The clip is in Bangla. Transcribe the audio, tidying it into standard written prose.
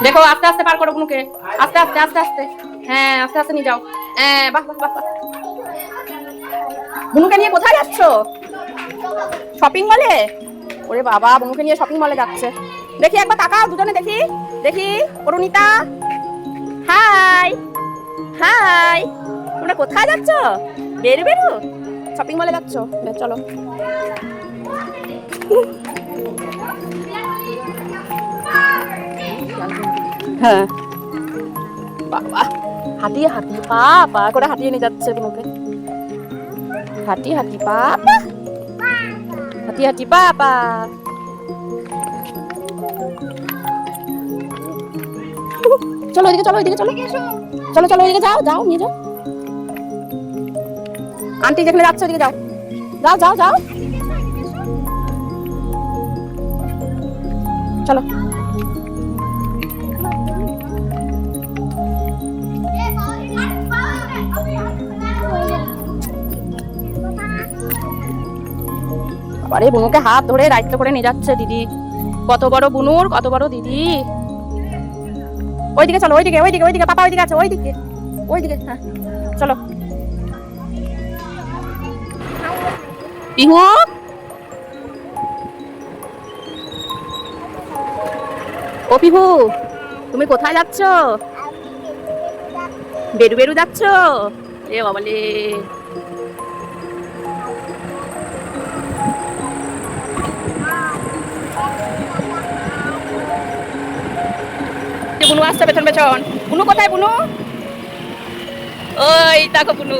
দেখো আস্তে আস্তে পার করো বুনুকে, আস্তে আস্তে আস্তে আস্তে। হ্যাঁ আস্তে আস্তে নিয়ে যাও। হ্যাঁ বাহ বাহ বাহ বাহ। বুনুকে নিয়ে কোথায় যাচ্ছ? শপিং মলে? ওরে বাবা, বুনুকে নিয়ে শপিং মলে যাচ্ছে। দেখি একবার তাকাও দুজনে, দেখি দেখি। Arunita, high high. তোমরা কোথায় যাচ্ছ? বেরু বেরু শপিং মলে যাচ্ছ? চলো। হ্যাঁ বাবা, হাঁটিয়ে হাঁটিয়ে পা পা করে হাঁটিয়ে নিয়ে যাচ্ছে বুনুকে। হাঁটি হাঁটি পা পা, হাঁটি হাঁটি পা পা। চলো ওইদিকে, চলো ওইদিকে, চলো চলো চলো ওইদিকে যাও, যাও নিয়ে যাও। আন্টি যেখানে যাচ্ছে ওইদিকে যাও, যাও যাও যাও। চলো। আরে বুনুকে হাত ধরে দায়িত্ব করে নিয়ে যাচ্ছে দিদি। কত বড় বুনুর, কত বড় দিদি। ওইদিকে চলো, ওইদিকে ওইদিকে ওইদিকে, পাপা ওইদিকে আছে, ওইদিকে ওইদিকে। হ্যাঁ চলো। পিহু, ও পিহু, তুমি কোথায় যাচ্ছ? বেরু বেরু যাচ্ছ? এ বাবালে। বুনু আসছে পেছন পেছন। বুনু কোথায় বুনু? ওই দেখো বুনু।